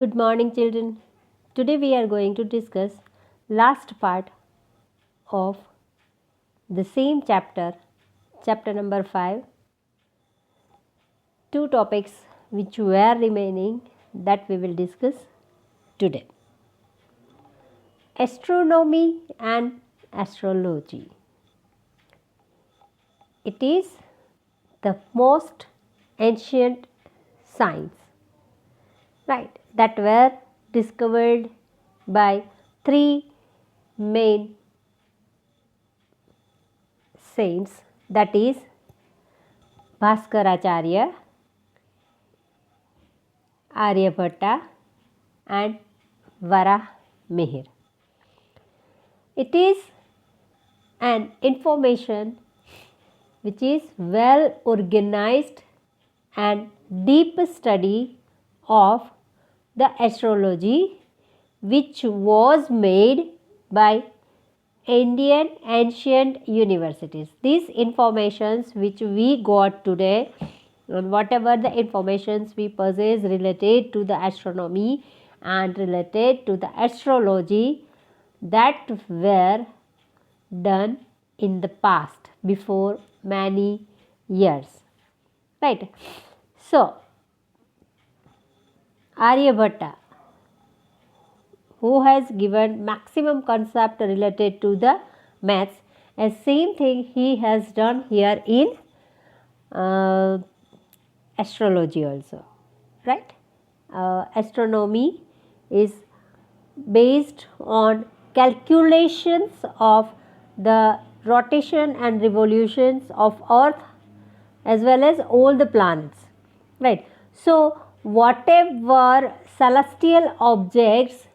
Good morning, children. Today we are going to discuss last part of the same chapter, chapter number 5. Two topics which were remaining that we will discuss today. Astronomy and astrology. It is the most ancient science, right, that were discovered by three main saints, that is Bhaskaracharya, Aryabhatta and Varamihir. It is an information which is well organized and deep study of the astrology which was made by Indian ancient universities. These informations which we got today and whatever the informations we possess related to the astronomy and related to the astrology that were done in the past before many years, right? So Aryabhatta, who has given maximum concept related to the maths, and same thing he has done here in uh, astrology also, right? Astronomy is based on calculations of the rotation and revolutions of earth as well as all the planets, right? So whatever celestial objects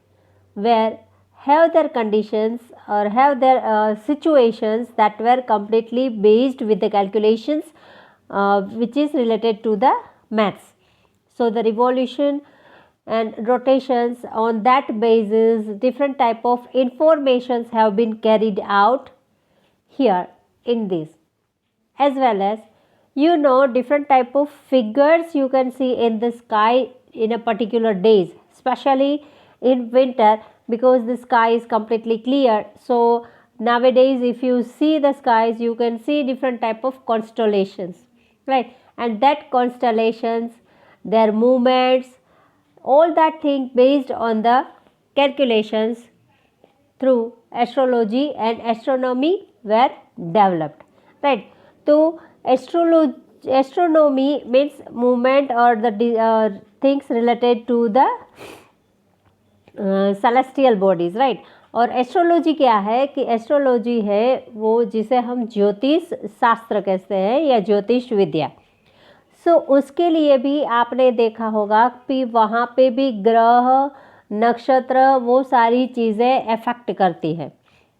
were have their conditions or have their situations that were completely based with the calculations which is related to the maths. So the revolution and rotations, on that basis different type of informations have been carried out here in this, as well as different type of figures you can see in the sky in a particular days, especially in winter, because the sky is completely clear. So nowadays if you see the skies, you can see different type of constellations, right? And that constellations, their movements, all that thing based on the calculations through astrology and astronomy were developed, right? So astronomy means movement or the things related to the celestial bodies, right? और astrology क्या है कि astrology है वो जिसे हम ज्योतिष शास्त्र कहते हैं या ज्योतिष विद्या। सो उसके लिए भी आपने देखा होगा कि वहाँ पे भी ग्रह, नक्षत्र, वो सारी चीज़ें अफेक्ट करती है,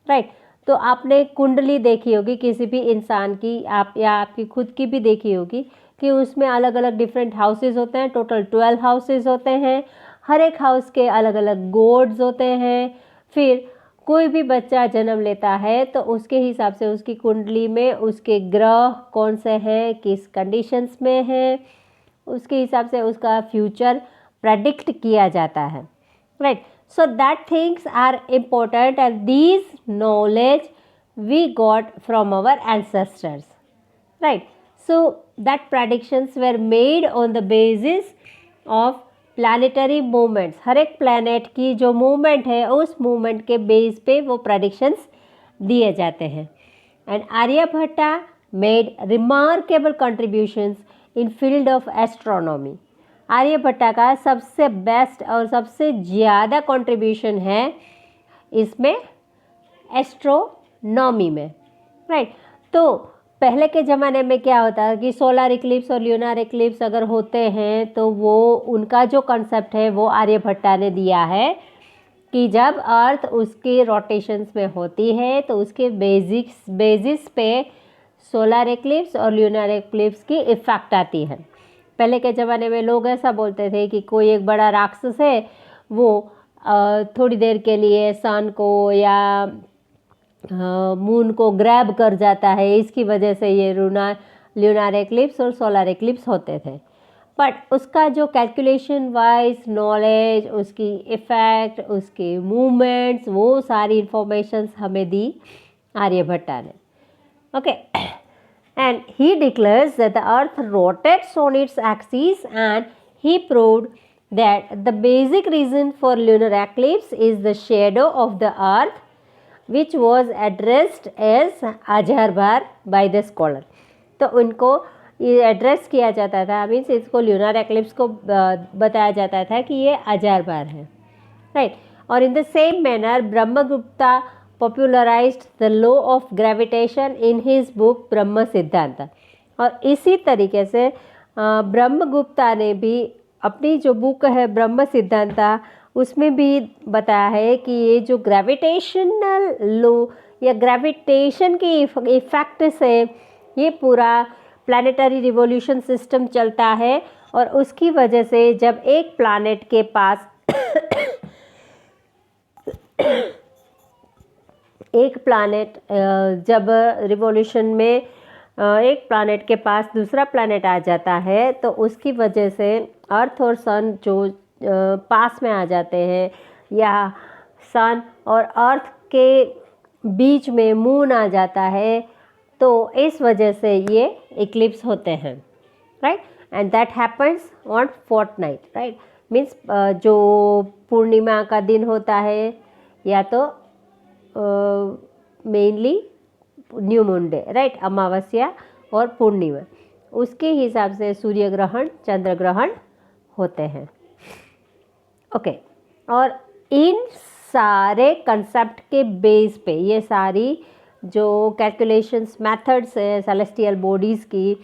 राइट? तो आपने कुंडली देखी होगी किसी भी इंसान की, आप या आपकी खुद की भी देखी होगी कि उसमें अलग अलग डिफरेंट हाउसेस होते हैं। टोटल 12 हाउसेस होते हैं। हर एक हाउस के अलग अलग गॉड्स होते हैं। फिर कोई भी बच्चा जन्म लेता है तो उसके हिसाब से उसकी कुंडली में उसके ग्रह कौन से हैं, किस कंडीशंस में हैं, उसके हिसाब से उसका फ्यूचर प्रेडिक्ट किया जाता है, right? So that things are important and these knowledge we got from our ancestors, right? So that predictions were made on the basis of planetary movements. हर एक planet की जो movement है उस movement के base पे वो predictions दिए जाते हैं. And Aryabhatta made remarkable contributions in field of astronomy. Aryabhatta का सबसे बेस्ट और सबसे ज़्यादा कंट्रीब्यूशन है इसमें एस्ट्रोनॉमी में, राइट? तो पहले के ज़माने में क्या होता है कि सोलर इक्लिप्स और ल्यूनर इक्लिप्स अगर होते हैं तो वो उनका जो कंसेप्ट है वो आर्यभट्टा ने दिया है कि जब अर्थ उसके रोटेशंस में होती है तो उसके बेसिस पे सोलर इक्लिप्स और ल्यूनर इक्लिप्स की इफ़ेक्ट आती है। पहले के ज़माने में लोग ऐसा बोलते थे कि कोई एक बड़ा राक्षस है, वो थोड़ी देर के लिए सन को या मून को ग्रैब कर जाता है, इसकी वजह से ये ल्यूनर इक्लिप्स और सोलर इक्लिप्स होते थे। बट उसका जो कैलकुलेशन वाइज नॉलेज, उसकी इफ़ेक्ट, उसके मूवमेंट्स, वो सारी इंफॉर्मेशंस हमें दी आर्यभट्टा ने. Okay, and he declares that the earth rotates on its axis, and he proved that the basic reason for lunar eclipse is the shadow of the earth, which was addressed as अजहरबार by the scholar. तो उनको ये address किया जाता था, means इसको lunar eclipse को बताया जाता था कि ये अजहरबार है, राइट. और in the same manner Brahmagupta popularized the law of gravitation in his book ब्रह्म सिद्धांत. और इसी तरीके से ब्रह्मगुप्ता ने भी अपनी जो बुक है ब्रह्म सिद्धांता, उसमें भी बताया है कि ये जो ग्रेविटेशनल लॉ या ग्रेविटेशन की इफेक्ट से ये पूरा प्लानिटरी रिवोल्यूशन सिस्टम चलता है, और उसकी वजह से जब एक प्लैनेट के पास एक प्लैनेट जब रिवोल्यूशन में एक प्लैनेट के पास दूसरा प्लैनेट आ जाता है, तो उसकी वजह से अर्थ और सन जो पास में आ जाते हैं, या सन और अर्थ के बीच में मून आ जाता है, तो इस वजह से ये इक्लिप्स होते हैं, right. And that happens on fortnight, right. Means जो पूर्णिमा का दिन होता है, या तो mainly new moon day, right, अमावस्या और पूर्णिमा, उसके हिसाब से सूर्य ग्रहण, चंद्र ग्रहण होते हैं. ओके, और इन सारे कंसेप्ट के बेस पे ये सारी जो कैलकुलेशंस मेथड्स है सेलेस्टियल बॉडीज़ की,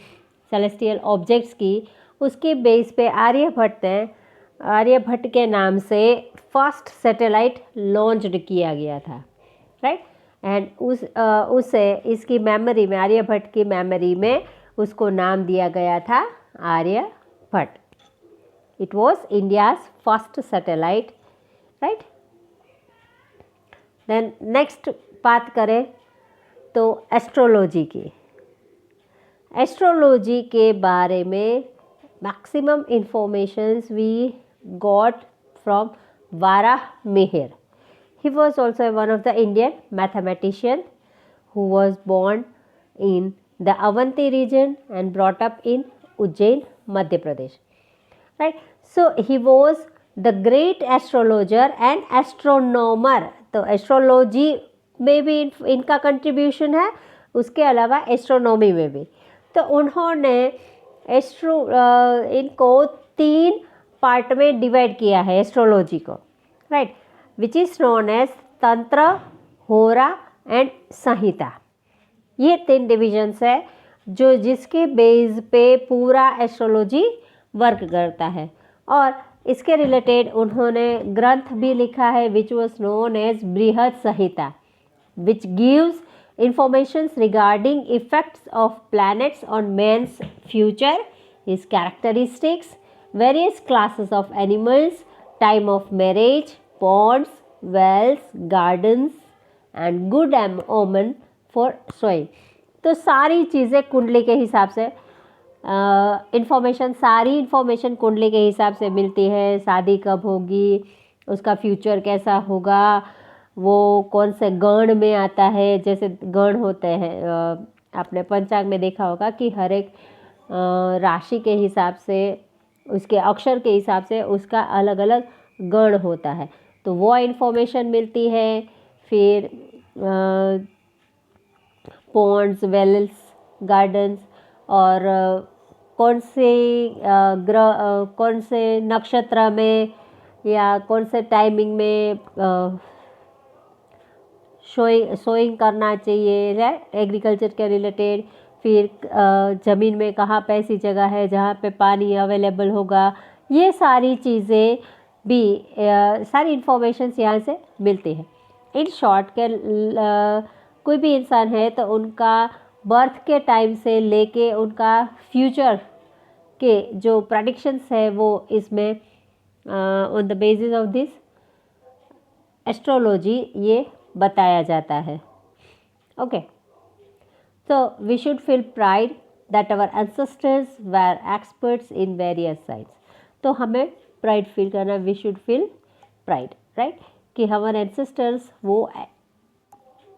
सेलेस्टियल ऑब्जेक्ट्स की, उसके बेस पे आर्यभट्ट के नाम से फर्स्ट सैटेलाइट लॉन्च्ड किया गया था, राइट. एंड उसे इसकी मेमोरी में, आर्यभट्ट की मेमोरी में उसको नाम दिया गया था Aryabhatta. It was India's first satellite, right. Then next बात करें तो एस्ट्रोलॉजी की. एस्ट्रोलॉजी के बारे में maximum informations we got from Varahamihira. He was also one of the Indian mathematician who was born in the Avanti region and brought up in Ujjain, Madhya Pradesh, right. So he was the great astrologer and astronomer. तो astrology में भी इनका contribution है, उसके अलावा astronomy में भी. तो उन्होंने इनको 3 पार्ट में डिवाइड किया है एस्ट्रोलॉजी को, right, which is known as tantra, hora and संहिता. ये 3 डिविजन्स है जो जिसके बेस पे पूरा एस्ट्रोलॉजी वर्क करता है. और इसके रिलेटेड उन्होंने ग्रंथ भी लिखा है which was known as Brihad Samhita, which gives informations regarding effects of planets on man's future, his characteristics, various classes of animals, time of marriage, ponds, wells, gardens and good omen for sowing. तो सारी चीज़ें कुंडली के हिसाब से सारी information कुंडली के हिसाब से मिलती है. शादी कब होगी, उसका फ्यूचर कैसा होगा, वो कौन से गण में आता है. जैसे गण होते हैं, आपने पंचांग में देखा होगा कि हर एक राशि के हिसाब से, उसके अक्षर के हिसाब से उसका अलग अलग गण होता है, तो वो इन्फॉर्मेशन मिलती है. फिर पॉन्ड्स, वेल्स, गार्डन्स और कौन से नक्षत्र में या कौन से टाइमिंग में सोइंग करना चाहिए एग्रीकल्चर के रिलेटेड. फिर ज़मीन में कहाँ पे ऐसी जगह है जहाँ पे पानी अवेलेबल होगा. ये सारी चीज़ें भी सारी इन्फॉर्मेशन यहाँ से मिलती है. इन शॉर्ट के कोई भी इंसान है तो उनका बर्थ के टाइम से लेके उनका फ्यूचर के जो प्रेडिक्शंस है वो इसमें on the basis of this astrology ये बताया जाता है. Okay, so we should feel pride that our ancestors were experts in various sites. तो हमें प्राइड फील करना, we should feel pride, right, कि हमारे एंसेस्टर्स वो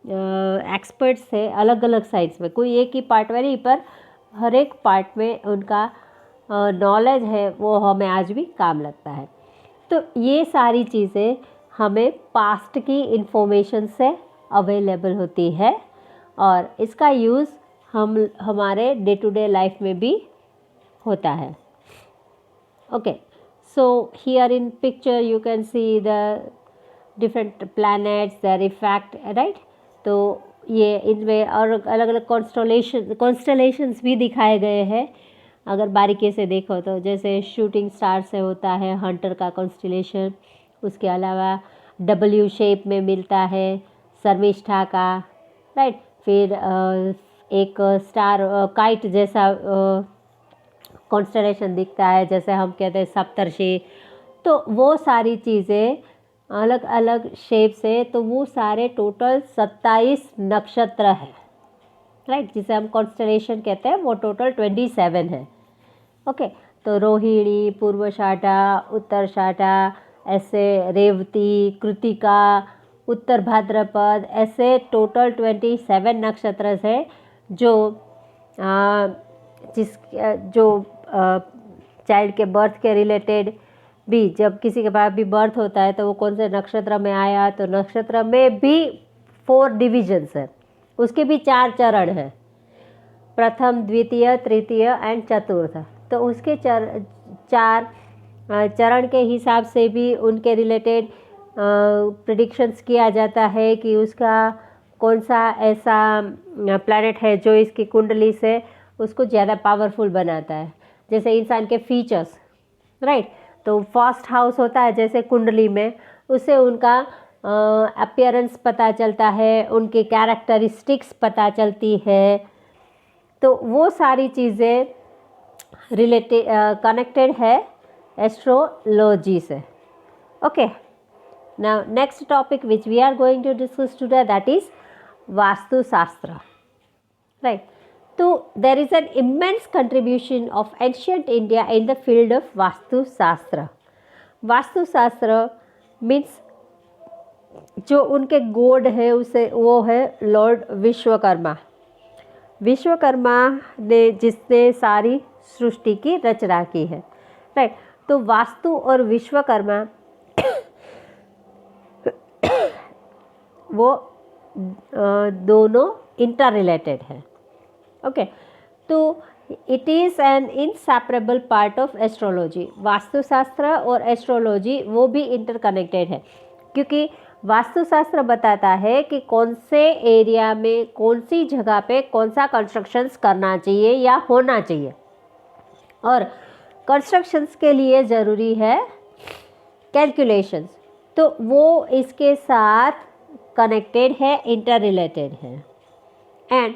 एक्सपर्ट्स थे अलग अलग साइट्स में, कोई एक ही पार्ट में नहीं, पर हर एक पार्ट में उनका नॉलेज है वो हमें आज भी काम लगता है। तो ये सारी चीज़ें हमें पास्ट की इंफॉर्मेशन से अवेलेबल होती है और इसका यूज़ हम हमारे डे टू डे लाइफ में भी होता है। Okay, so here in picture you can see the different planets, their effect, right. तो ये इनमें और अलग अलग कॉन्स्टलेशंस भी दिखाए गए हैं अगर बारीकी से देखो तो, जैसे शूटिंग स्टार से होता है हंटर का कॉन्स्टलेशन, उसके अलावा डब्ल्यू शेप में मिलता है शर्मिष्ठा का, राइट। फिर एक स्टार काइट जैसा कॉन्स्टलेशन दिखता है, जैसे हम कहते हैं सप्तर्षि। तो वो सारी चीज़ें अलग अलग शेप से, तो वो सारे टोटल 27 नक्षत्र हैं, राइट, जिसे हम कॉन्स्टलेशन कहते हैं, वो टोटल 27 है। ओके, तो रोहिणी, पूर्वाषाढ़ा, उत्तराषाढ़ा, ऐसे रेवती, कृतिका, उत्तर भाद्रपद, ऐसे टोटल 27 नक्षत्र है जो चाइल्ड के बर्थ के रिलेटेड भी, जब किसी के पास भी बर्थ होता है तो वो कौन से नक्षत्र में आया, तो नक्षत्र में भी 4 डिविजन्स है, उसके भी 4 चरण हैं, प्रथम, द्वितीय, तृतीय एंड चतुर्थ। तो उसके 4 चरण के हिसाब से भी उनके रिलेटेड प्रेडिक्शंस किया जाता है कि उसका कौन सा ऐसा प्लैनेट है जो इसकी कुंडली से उसको ज़्यादा पावरफुल बनाता है। जैसे इंसान के फीचर्स, राइट, तो फर्स्ट हाउस होता है जैसे कुंडली में, उससे उनका अपीयरेंस पता चलता है, उनकी कैरेक्टरिस्टिक्स पता चलती है। तो वो सारी चीज़ें रिलेटेड कनेक्टेड है एस्ट्रोलॉजी से। Okay, now next topic which we are going to discuss today, that is Vastushastra, right. तो there is an immense contribution of ancient India in the field of Vastushastra. Vastushastra means जो उनके गॉड है उसे, वो है Lord Vishwakarma. Vishwakarma ने जिसने सारी सृष्टि की रचना की है, राइट। तो वास्तु और विश्वकर्मा वो दोनों इंटर रिलेटेड है। ओके, तो it is an inseparable part of astrology. Vastushastra और एस्ट्रोलॉजी वो भी इंटरकनेक्टेड है, क्योंकि वास्तुशास्त्र बताता है कि कौन से एरिया में, कौन सी जगह पे कौन सा कंस्ट्रक्शंस करना चाहिए या होना चाहिए, और कंस्ट्रक्शंस के लिए ज़रूरी है कैलकुलेशंस। तो वो इसके साथ कनेक्टेड है, इंटर रिलेटेड है। And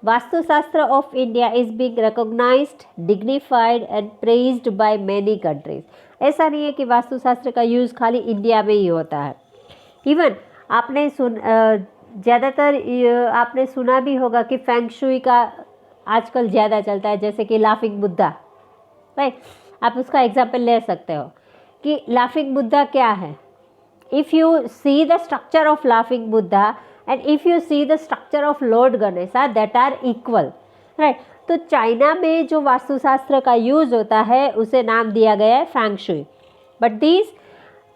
Vastushastra of India is being recognised, dignified and praised by many countries. ऐसा नहीं है कि वास्तुशास्त्र का यूज़ खाली इंडिया में ही होता है। इवन आपने ज़्यादातर आपने सुना भी होगा कि फेंग शुई का आजकल ज़्यादा चलता है, जैसे कि लाफिंग बुद्धा, राइट। आप उसका एग्जाम्पल ले सकते हो कि लाफिंग बुद्धा क्या है। If you see the structure of laughing Buddha and if you see the structure of lord Ganesha, that are equal, right. तो चाइना में जो वास्तुशास्त्र का यूज़ होता है उसे नाम दिया गया है feng shui, but this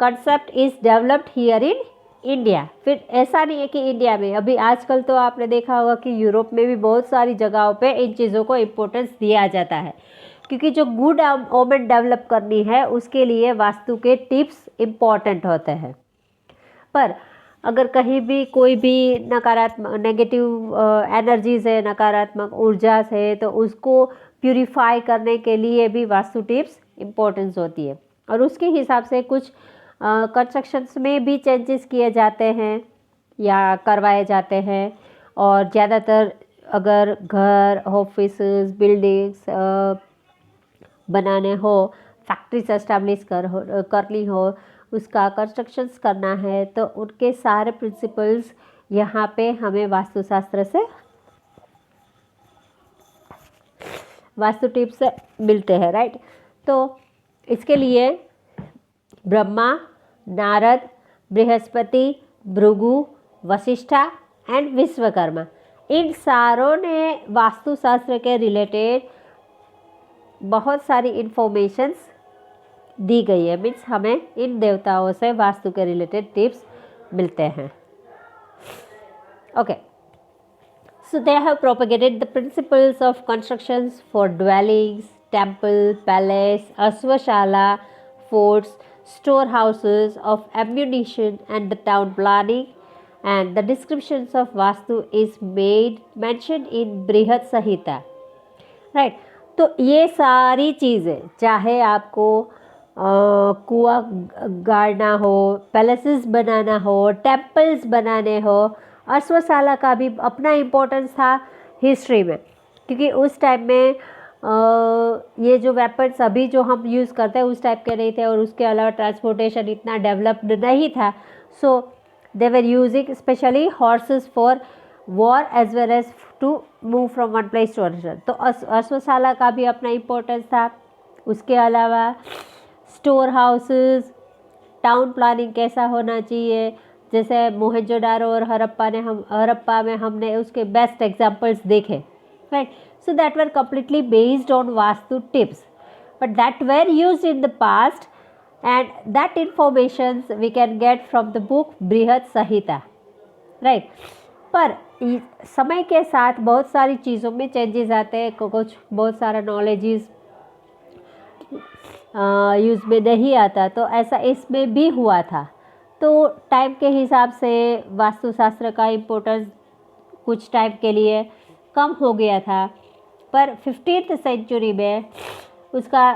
concept is developed here in India. फिर ऐसा नहीं है कि इंडिया में, अभी आजकल तो आपने देखा होगा कि यूरोप में भी बहुत सारी जगहों पे इन चीज़ों को इम्पोर्टेंस दिया जाता है, क्योंकि जो गुड ओमेन डेवलप करनी है उसके लिए वास्तु के टिप्स इम्पॉर्टेंट होते हैं। पर अगर कहीं भी कोई भी नकारात्मक नेगेटिव एनर्जीज है, नकारात्मक ऊर्जा है, तो उसको प्यूरिफाई करने के लिए भी वास्तु टिप्स इम्पोर्टेंस होती है, और उसके हिसाब से कुछ कंस्ट्रक्शंस में भी चेंजेस किए जाते हैं या करवाए जाते हैं। और ज़्यादातर अगर घर, ऑफिस, बिल्डिंग्स बनाने हो, फैक्ट्रीज एस्टैब्लिश करनी हो, उसका कंस्ट्रक्शंस करना है, तो उनके सारे प्रिंसिपल्स यहाँ पे हमें वास्तुशास्त्र से वास्तु टिप्स मिलते हैं, राइट। तो इसके लिए ब्रह्मा, नारद, बृहस्पति, भृगु, वशिष्ठा एंड विश्वकर्मा, इन सारों ने वास्तुशास्त्र के रिलेटेड बहुत सारी इन्फॉर्मेशंस दी गई है। मीन्स हमें इन देवताओं से वास्तु के रिलेटेड टिप्स मिलते हैं। Okay, so they have propagated the principles of constructions for dwellings, temple, palace, ashwashala, forts, storehouses of ammunition and the town planning, and the descriptions of vastu is made mentioned in Brihad Samhita, right। तो ये सारी चीज़ें, चाहे आपको कुआं गाड़ना हो, palaces बनाना हो, temples बनाने हो, अश्वशाला का भी अपना इम्पोर्टेंस था हिस्ट्री में, क्योंकि उस टाइम में ये जो वेपन्स अभी जो हम यूज़ करते हैं उस टाइप के नहीं थे, और उसके अलावा ट्रांसपोर्टेशन इतना डेवलप्ड नहीं था। So they were using specially horses for war as well as to move from one place to another. तो अश्वशाला का भी अपना इम्पोर्टेंस था। उसके अलावा स्टोर हाउसेस, टाउन प्लानिंग कैसा होना चाहिए, जैसे मोहनजोदारो और हड़प्पा में हमने उसके बेस्ट एग्जांपल्स देखे, राइट। So that were completely based on Vastu tips, but that were used in the past, and that information we can get from the book Brihad Samhita, right. पर समय के साथ बहुत सारी चीज़ों में चेंजेस आते हैं, कुछ बहुत सारा नॉलेजेस यूज़ में नहीं आता, तो ऐसा इसमें भी हुआ था। तो टाइम के हिसाब से वास्तुशास्त्र का इम्पोर्टेंस कुछ टाइम के लिए कम हो गया था, पर 15th सेंचुरी में उसका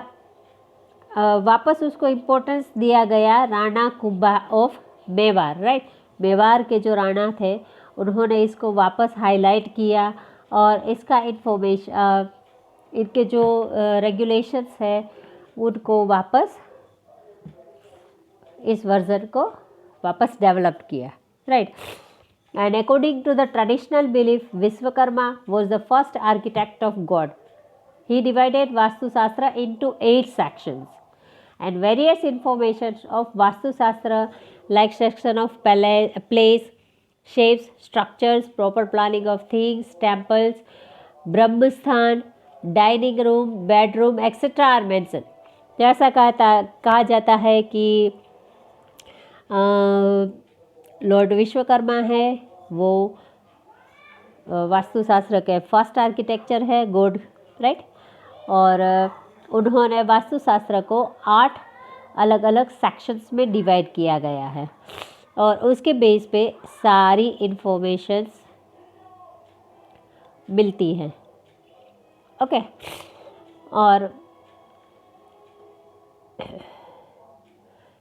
वापस उसको इम्पोर्टेंस दिया गया राणा कुंभा ऑफ मेवाड़, राइट। मेवाड़ के जो राणा थे उन्होंने इसको वापस हाईलाइट किया, और इसका इन्फॉर्मेशन, इनके जो रेगुलेशंस है उनको वापस, इस वर्जन को वापस डेवलप किया, right. And according to the traditional belief, Vishwakarma was the first architect of god. He divided Vastushastra into 8 sections, and various information of Vastushastra like section of place, shapes, structures, proper planning of things, temples, Brahmasthan, dining room, bedroom etcetera are mention. जैसा कहा जाता है कि Lord Vishwakarma है, वो वास्तुशास्त्र के first architecture है, God, right. और उन्होंने वास्तुशास्त्र को 8 अलग अलग सेक्शंस में डिवाइड किया गया है, और उसके बेस पे सारी इन्फॉर्मेशंस मिलती हैं, ओके। और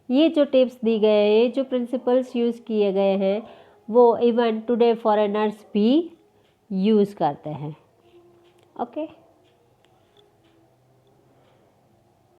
ये जो टिप्स दी गए हैं, ये जो प्रिंसिपल्स यूज़ किए गए हैं, वो इवन टुडे फॉरेनर्स भी यूज़ करते हैं, ओके।